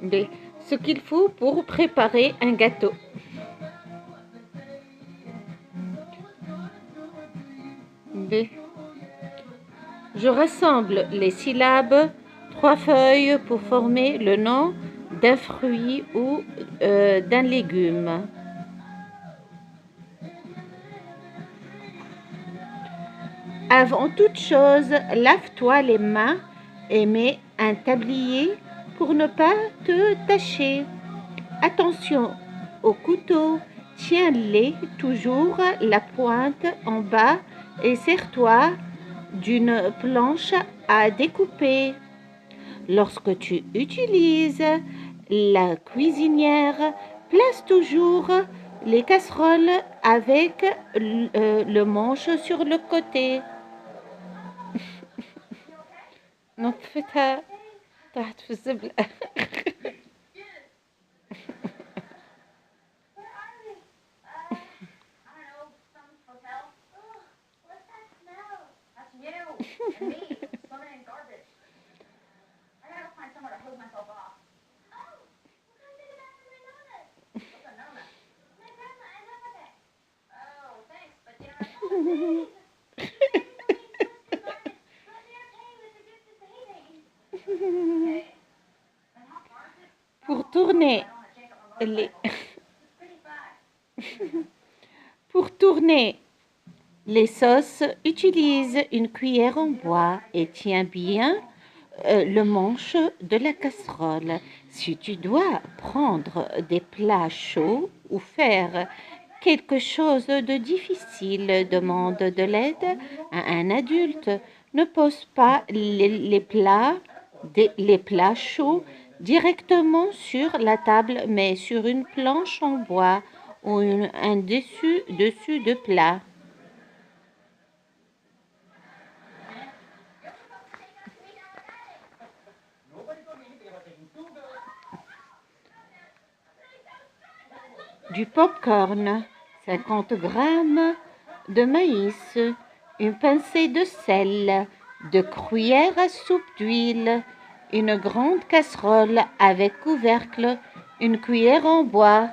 B. Ce qu'il faut pour préparer un gâteau. B. Je rassemble les syllabes 3 feuilles pour former le nom d'un fruit ou d'un légume. Avant toute chose, lave-toi les mains et mets un tablier pour ne pas te tacher. Attention au couteau, tiens-les toujours la pointe en bas et serre-toi d'une planche à découper. Lorsque tu utilises la cuisinière, place toujours les casseroles avec le manche sur le côté. نطفتها تحت في الزبلة. Pour tourner les Pour tourner les sauces, utilise une cuillère en bois et tiens bien le manche de la casserole. Si tu dois prendre des plats chauds ou faire quelque chose de difficile, demande de l'aide à un adulte. Ne pose pas les plats chauds directement sur la table, mais sur une planche en bois ou un dessus de plat. Du popcorn, 50 grammes de maïs, une pincée de sel, 2 cuillères à soupe d'huile, une grande casserole avec couvercle, une cuillère en bois.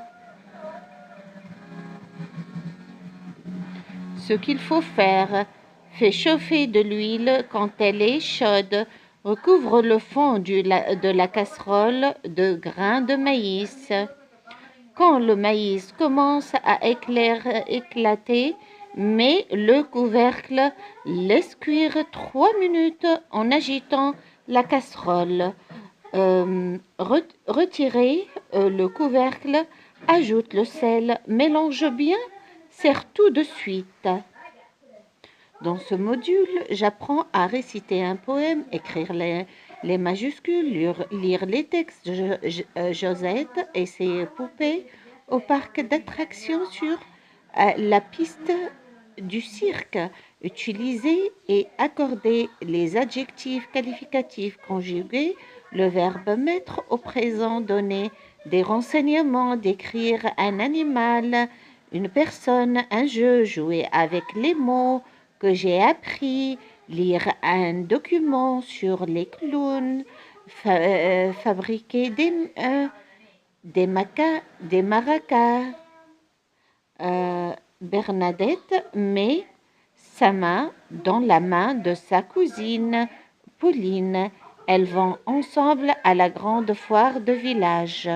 Ce qu'il faut faire, fais chauffer de l'huile quand elle est chaude, recouvre le fond de la casserole de grains de maïs. Quand le maïs commence à éclater, mets le couvercle, laisse cuire 3 minutes en agitant la casserole. Retirez le couvercle, ajoute le sel, mélange bien, sers tout de suite. Dans ce module, j'apprends à réciter un poème, écrire les majuscules, lire les textes. Josette et ses poupées au parc d'attractions sur la piste du cirque. Utiliser et accorder les adjectifs qualificatifs conjugués, le verbe mettre au présent, donner des renseignements, décrire un animal, une personne, un jeu, jouer avec les mots que j'ai appris, lire un document sur les clowns, fabriquer des maracas. Bernadette met sa main dans la main de sa cousine Pauline. Elles vont ensemble à la grande foire de village.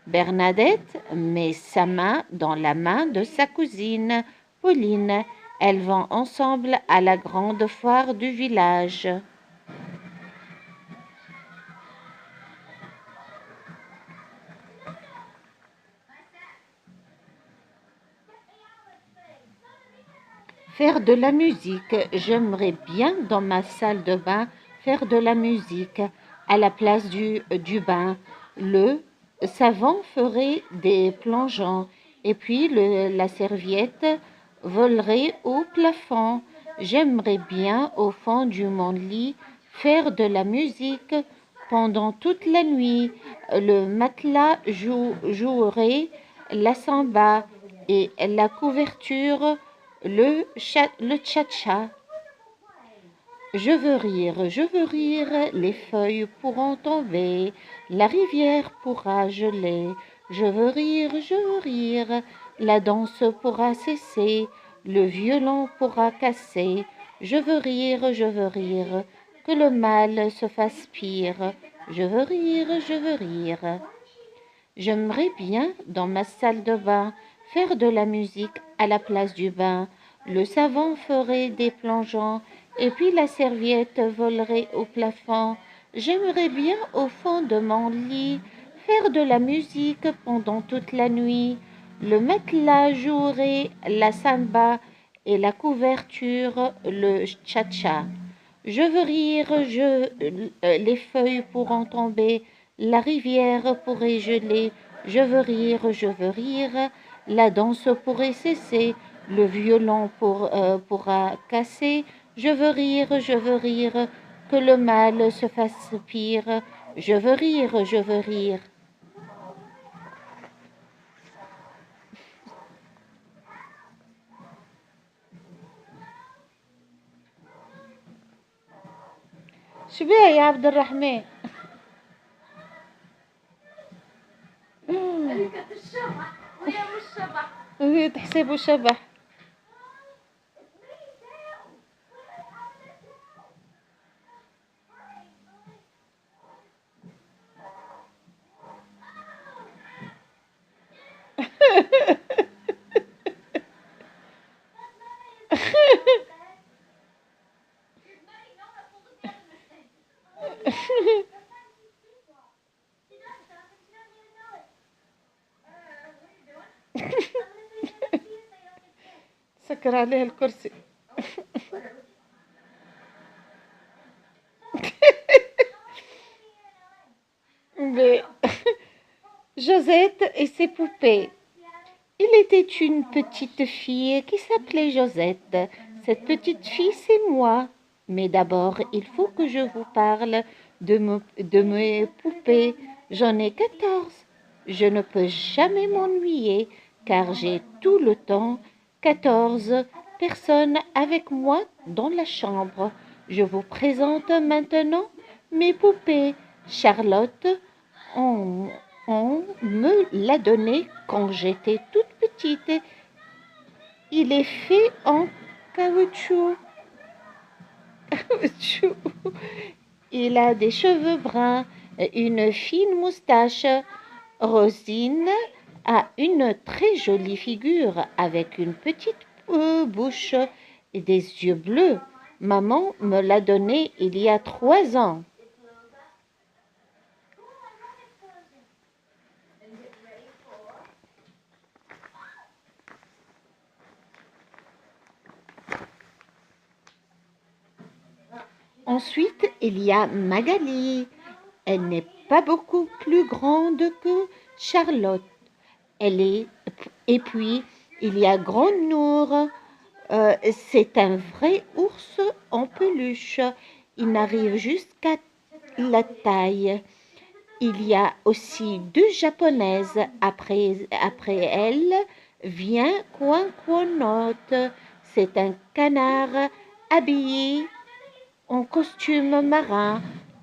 Bernadette met sa main dans la main de sa cousine Pauline. Elles vont ensemble à la grande foire du village. Faire de la musique. J'aimerais bien dans ma salle de bain faire de la musique à la place du bain. Le savon ferait des plongeons et puis la serviette volerait au plafond. J'aimerais bien au fond de mon lit faire de la musique pendant toute la nuit. Le matelas jouerait la samba et la couverture le cha-cha. je veux rire, les feuilles pourront tomber, la rivière pourra geler. Je veux rire, la danse pourra cesser, le violon pourra casser. Je veux rire, que le mal se fasse pire. Je veux rire. J'aimerais bien, dans ma salle de bain, faire de la musique à la place du bain. Le savon ferait des plongeons, et puis la serviette volerait au plafond. J'aimerais bien, au fond de mon lit, faire de la musique pendant toute la nuit. Le matelas jouerait la samba et la couverture le cha-cha. Je veux rire, les feuilles pourront tomber, la rivière pourrait geler. Je veux rire, la danse pourrait cesser, le violon pourra casser. Je veux rire, que le mal se fasse pire. Je veux rire. شو بيها يا عبد الرحمن؟ كانت الشبح وهي مش شبح. وهي تحسبه شبح. سكر عليها الكرسي. Josette et ses poupées. Il était une petite fille qui s'appelait Josette. Cette petite fille, c'est moi. Mais d'abord, il faut que je vous parle de mes poupées. J'en ai 14. Je ne peux jamais m'ennuyer car j'ai tout le temps 14 personnes avec moi dans la chambre. Je vous présente maintenant mes poupées. Charlotte, on me l'a donné quand j'étais toute petite. Il est fait en caoutchouc. Il a des cheveux bruns, une fine moustache. Rosine a une très jolie figure avec une petite bouche et des yeux bleus. Maman me l'a donné il y a 3 ans. Ensuite, il y a Magali. Elle n'est pas beaucoup plus grande que Charlotte. Et puis, il y a Grand Nour. C'est un vrai ours en peluche. Il n'arrive jusqu'à la taille. Il y a aussi 2 japonaises. Après elle vient Coincoinote. C'est un canard habillé en costume marin.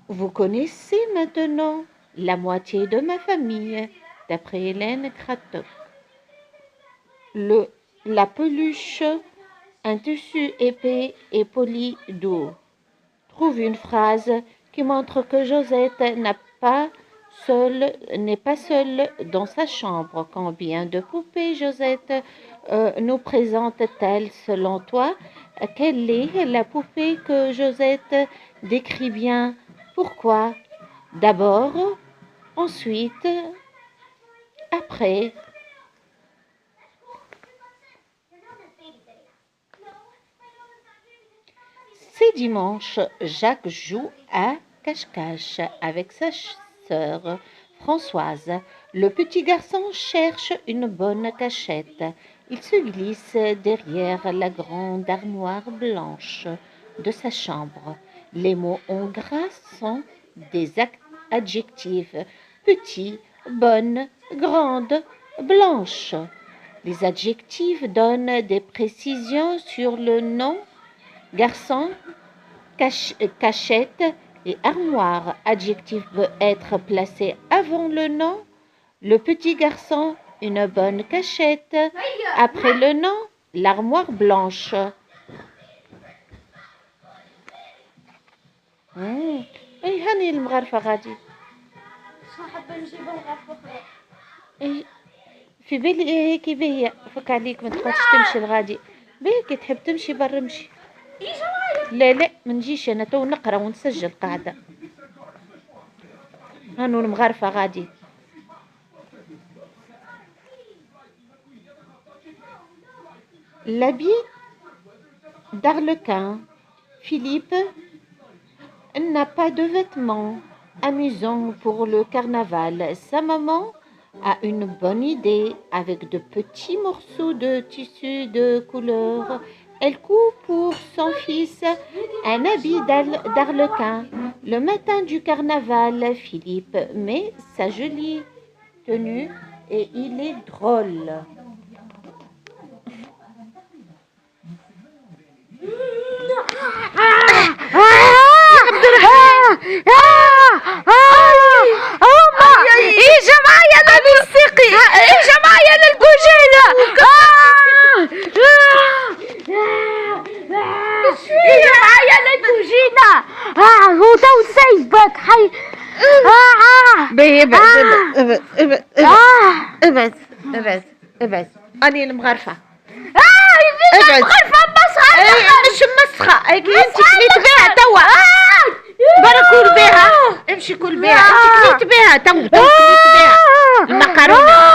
Vous connaissez maintenant la moitié de ma famille, d'après Hélène Cratok. La peluche, un tissu épais et poli doux. Trouve une phrase qui montre que Josette n'est pas seule dans sa chambre. Combien de poupées Josette nous présente-t-elle selon toi? Quelle est la poupée que Josette décrit bien? Pourquoi? D'abord, ensuite, après. C'est dimanche, Jacques joue à cache-cache avec sa sœur Françoise. Le petit garçon cherche une bonne cachette. Il se glisse derrière la grande armoire blanche de sa chambre. Les mots en gras sont des adjectifs. Petit, bonne, grande, blanche. Les adjectifs donnent des précisions sur le nom. Garçon, cachette et armoire. Adjectif peut être placé avant le nom. Le petit garçon, une bonne cachette. Après le nom, l'armoire blanche. اي هاني المغرفة غادي. شنو حابة نجيب مغرفة أخرى؟ اي في بالي هيك بيا فك عليك ما تقعدش تمشي لغادي. بيك تحب تمشي برا امشي. لا ما نجيش انا تو نقرا ونسجل قاعدة. هانو المغرفة غادي. L'habit d'Arlequin. Philippe n'a pas de vêtements amusants pour le carnaval. Sa maman a une bonne idée avec de petits morceaux de tissu de couleur. Elle coupe pour son fils un habit d'Arlequin. Le matin du carnaval, Philippe met sa jolie tenue et il est drôle. اجا معايا للسقي، اجا معايا للقجيلة. اجا معايا للقجيلة. هو تو سايبك حي. ابعد اني المغرفة. غرفة مسخة. مش مسخة هيك انت كليت بيها توا. برا كول بيها امشي كل بيها انت كليت بيها تو كليت بيها المقارونة.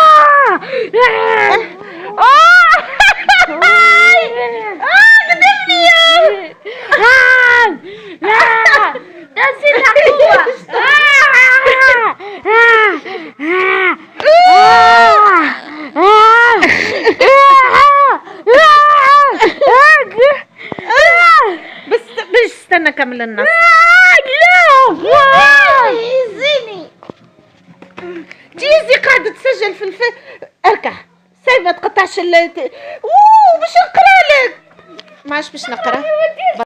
بس استنى كمل النص. يزيني جيزي قاعدة تسجل في اركع سايبة تقطعش باش نقرا لك. ماش باش نقرا.